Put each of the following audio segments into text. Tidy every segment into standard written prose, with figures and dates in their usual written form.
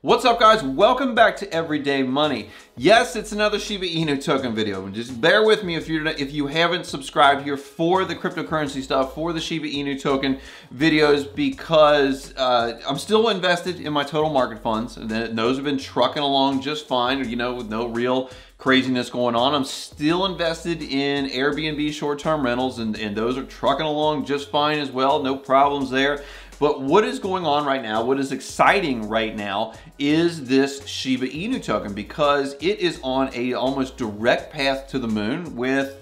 What's up, guys? Welcome back to Everyday Money. Yes, it's another Shiba Inu token video. Just bear with me if you haven't subscribed here for the cryptocurrency stuff, for the Shiba Inu token videos, because I'm still invested in my total market funds, and those have been trucking along just fine, you know, with no real craziness going on. I'm still invested in Airbnb short-term rentals, and those are trucking along just fine as well. No problems there. But what is going on right now, what is exciting right now, is this Shiba Inu token, because it is on a almost direct path to the moon, with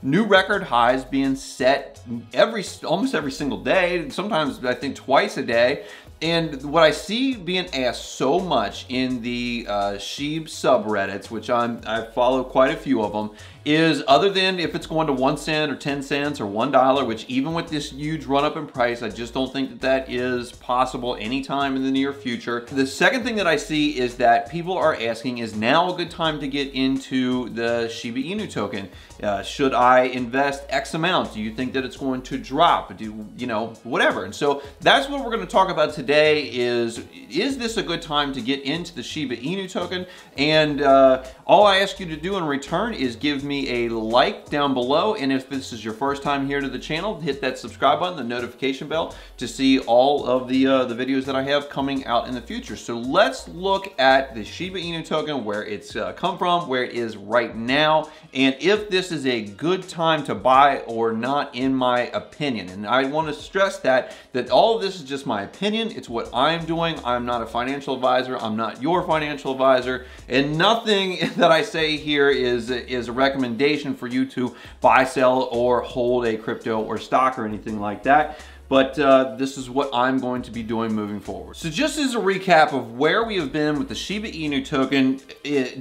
new record highs being set almost every single day, sometimes I think twice a day. And what I see being asked so much in the SHIB subreddits, which I follow quite a few of them, is other than if it's going to 1 cent or 10 cents or $1, which even with this huge run up in price, I just don't think that is possible anytime in the near future. The second thing that I see is that people are asking, is now a good time to get into the Shiba Inu token? Should I invest X amount? Do you think that it's going to drop? You know, whatever. And so that's what we're going to talk about today is this a good time to get into the Shiba Inu token? And all I ask you to do in return is give me a like down below, and if this is your first time here to the channel, hit that subscribe button, the notification bell, to see all of the videos that I have coming out in the future. So let's look at the Shiba Inu token, where it's come from, where it is right now, and if this is a good time to buy or not, in my opinion. And I want to stress that all of this is just my opinion. It's what I'm doing. I'm not a financial advisor. I'm not your financial advisor, and nothing that I say here is a recommendation for you to buy, sell, or hold a crypto or stock or anything like that. But this is what I'm going to be doing moving forward. So just as a recap of where we have been with the Shiba Inu token,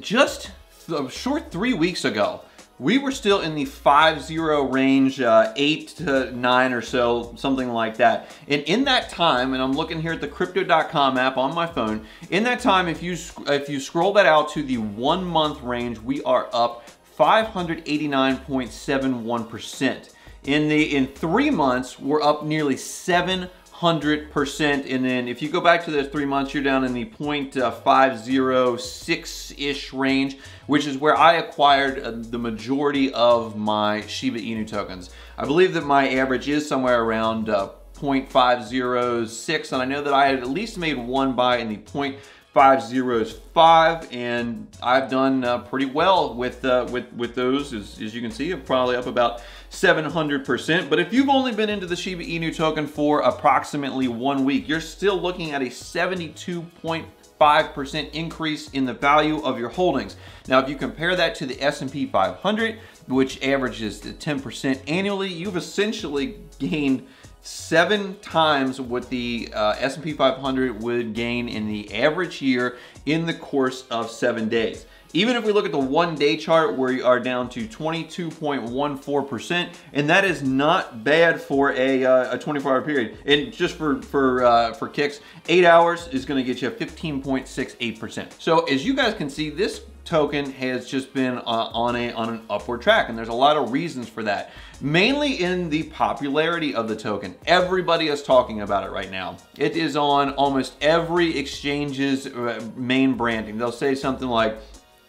just a short 3 weeks ago, we were still in the 5-0 range, 8 to 9 or so, something like that. And in that time, and I'm looking here at the crypto.com app on my phone, in that time, if you scroll that out to the 1 month range, we are up 589.71%. In 3 months, we're up nearly 700%. And then if you go back to those 3 months, you're down in the 0.506-ish range, which is where I acquired the majority of my Shiba Inu tokens. I believe that my average is somewhere around 0.506, and I know that I had at least made one buy in the 0.505, and I've done pretty well with those. As you can see, I'm probably up about 700%. But if you've only been into the Shiba Inu token for approximately 1 week, you're still looking at a 72.5% increase in the value of your holdings. Now, if you compare that to the S&P 500, which averages 10% annually, you've essentially gained 7 times what the S&P 500 would gain in the average year in the course of 7 days. Even if we look at the 1-day chart, where you are down to 22.14%, and that is not bad for a 24-hour period. And just for kicks, 8 hours is going to get you 15.68%. So as you guys can see, this token has just been on an upward track, and there's a lot of reasons for that. Mainly in the popularity of the token. Everybody is talking about it right now. It is on almost every exchange's main branding. They'll say something like,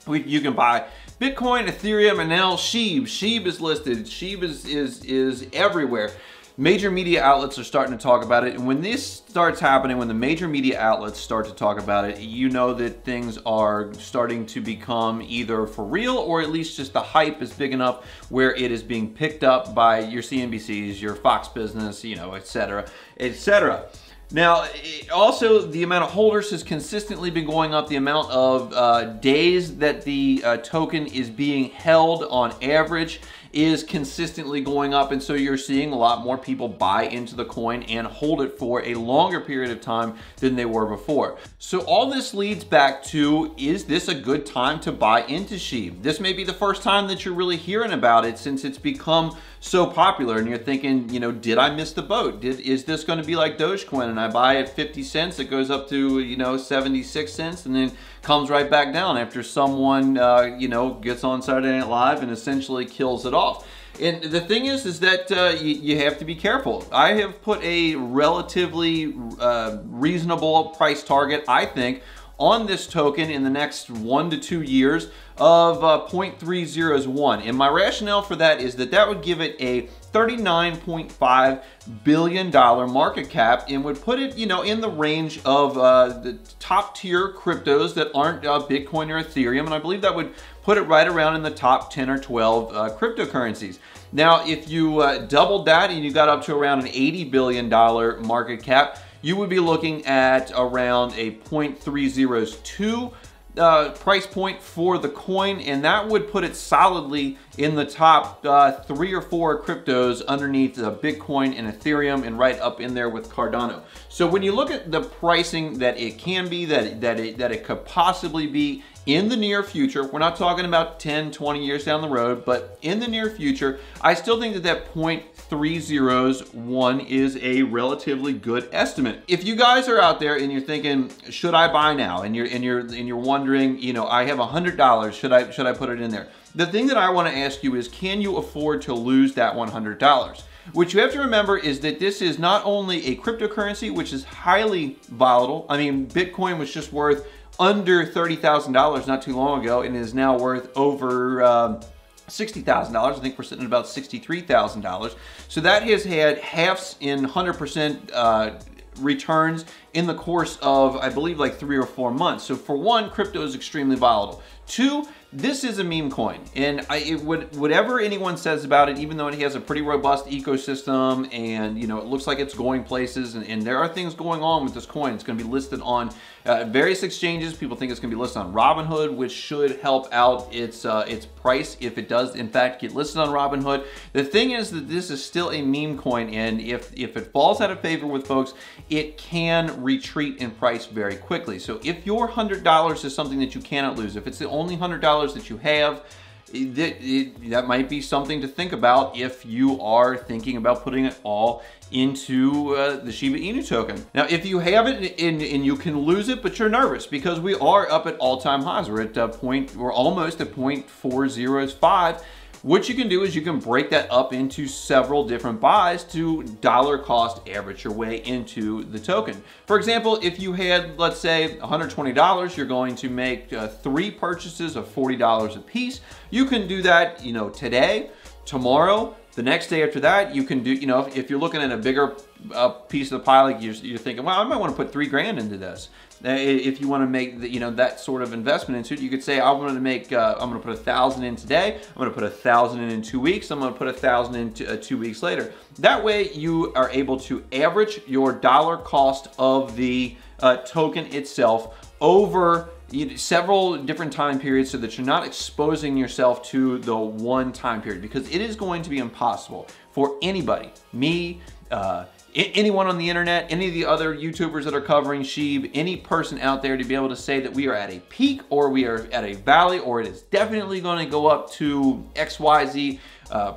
you can buy Bitcoin, Ethereum, and now SHIB. SHIB is listed. SHIB is everywhere. Major media outlets are starting to talk about it, and when this starts happening, when the major media outlets start to talk about it, you know that things are starting to become either for real, or at least just the hype is big enough where it is being picked up by your CNBCs, your Fox Business, you know, etc., etc. Now, also, the amount of holders has consistently been going up. The amount of days that the token is being held on average is consistently going up, and so you're seeing a lot more people buy into the coin and hold it for a longer period of time than they were before. So all this leads back to, is this a good time to buy into SHIB? This may be the first time that you're really hearing about it, since it's become so popular, and you're thinking, you know, did I miss the boat? Is this going to be like Dogecoin, and I buy at 50 cents, it goes up to, you know, 76 cents, and then comes right back down after someone, you know, gets on Saturday Night Live and essentially kills it off. And the thing is that you have to be careful. I have put a relatively reasonable price target, I think, on this token in the next 1 to 2 years of 0.301. And my rationale for that is that that would give it a $39.5 billion market cap and would put it, in the range of the top tier cryptos that aren't Bitcoin or Ethereum. And I believe that would put it right around in the top 10 or 12 cryptocurrencies. Now, if you doubled that and you got up to around an $80 billion market cap, you would be looking at around a 0.302 price point for the coin, and that would put it solidly in the top 3 or 4 cryptos underneath Bitcoin and Ethereum, and right up in there with Cardano. So when you look at the pricing that it can be, that it could possibly be in the near future, we're not talking about 10, 20 years down the road, but in the near future, I still think that 0.301 is a relatively good estimate. If you guys are out there and you're thinking, should I buy now? And you're wondering, I have $100, should I put it in there? The thing that I want to ask you is, can you afford to lose that $100? What you have to remember is that this is not only a cryptocurrency, which is highly volatile. I mean, Bitcoin was just worth under $30,000 not too long ago, and is now worth over $60,000. I think we're sitting at about $63,000. So that has had halves in 100% returns in the course of, I believe, like 3 or 4 months. So for one, crypto is extremely volatile. 2, this is a meme coin, and whatever anyone says about it, even though it has a pretty robust ecosystem and it looks like it's going places, and there are things going on with this coin. It's going to be listed on various exchanges. People think it's going to be listed on Robinhood, which should help out its price if it does in fact get listed on Robinhood. The thing is that this is still a meme coin, and if it falls out of favor with folks, it can retreat in price very quickly. So if your $100 is something that you cannot lose, if it's the only $100 that you have, that might be something to think about if you are thinking about putting it all into the Shiba Inu token. Now, if you have it and you can lose it, but you're nervous because we are up at all-time highs. We're at we're almost at 0.405. What you can do is you can break that up into several different buys to dollar cost average your way into the token. For example, if you had, let's say, $120, you're going to make 3 purchases of $40 a piece. You can do that, today, tomorrow, the next day after that. You can do, if you're looking at a bigger piece of the pie, like you're thinking, well, I might want to put 3 grand into this. If you want to make that sort of investment into it, you could say, I want to make, I'm going to put 1,000 in today, I'm going to put 1,000 in 2 weeks, I'm going to put 1,000 in 2 weeks later. That way you are able to average your dollar cost of the token itself over several different time periods, so that you're not exposing yourself to the one time period, because it is going to be impossible for anybody, me, anyone on the internet, any of the other YouTubers that are covering SHIB, any person out there, to be able to say that we are at a peak or we are at a valley or it is definitely going to go up to XYZ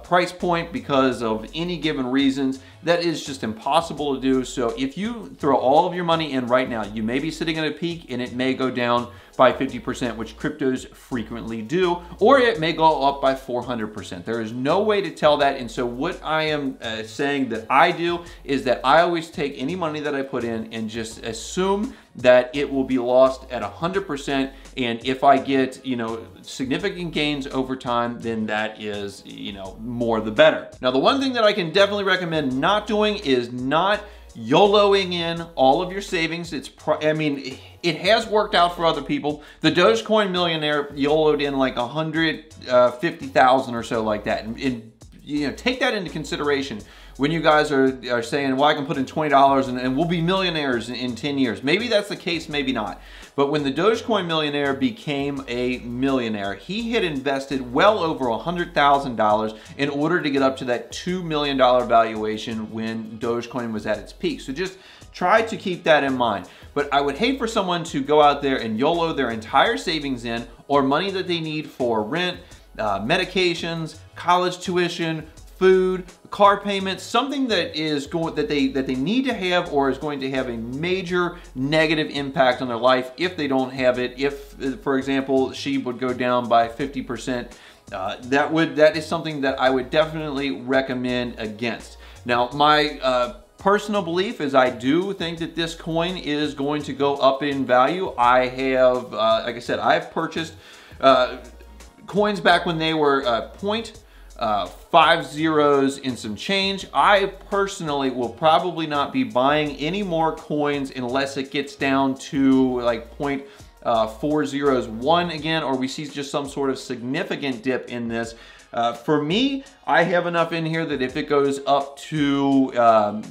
price point because of any given reasons. That is just impossible to do. So if you throw all of your money in right now, you may be sitting at a peak and it may go down by 50%, which cryptos frequently do, or it may go up by 400%. There is no way to tell that. And so what I am saying that I do is that I always take any money that I put in and just assume that it will be lost at 100%. And if I get, significant gains over time, then that is, more the better. Now, the one thing that I can definitely recommend not doing is not YOLOing in all of your savings. It has worked out for other people. The Dogecoin millionaire YOLO'd in like 150,000 or so, like that. And take that into consideration when you guys are saying, well, I can put in $20 and we'll be millionaires in 10 years. Maybe that's the case, maybe not. But when the Dogecoin millionaire became a millionaire, he had invested well over $100,000 in order to get up to that $2 million valuation when Dogecoin was at its peak. So just try to keep that in mind. But I would hate for someone to go out there and YOLO their entire savings in, or money that they need for rent, medications, college tuition, food, car payments, something that they need to have or is going to have a major negative impact on their life if they don't have it. If, for example, SHIB would go down by 50%, that is something that I would definitely recommend against. Now, my personal belief is I do think that this coin is going to go up in value. I have, like I said, I've purchased coins back when they were 0.50 and some change. I personally will probably not be buying any more coins unless it gets down to like 0.401 again, or we see just some sort of significant dip in this. For me, I have enough in here that if it goes up to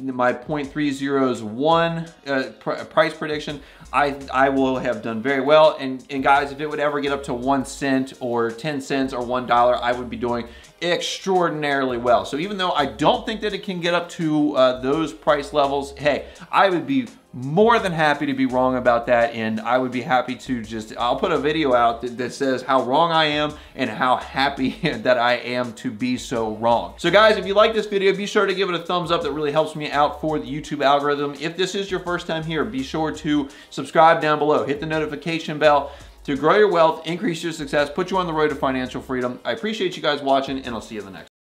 my 0.301 price prediction, I will have done very well. And guys, if it would ever get up to 1 cent or 10 cents or $1, I would be doing extraordinarily well. So even though I don't think that it can get up to those price levels, hey, I would be more than happy to be wrong about that, and I would be happy to I'll put a video out that says how wrong I am and how happy that I am to be so wrong. So guys, if you like this video, be sure to give it a thumbs up. That really helps me out for the YouTube algorithm. If this is your first time here, be sure to subscribe down below. Hit the notification bell to grow your wealth, increase your success, put you on the road to financial freedom. I appreciate you guys watching, and I'll see you in the next one.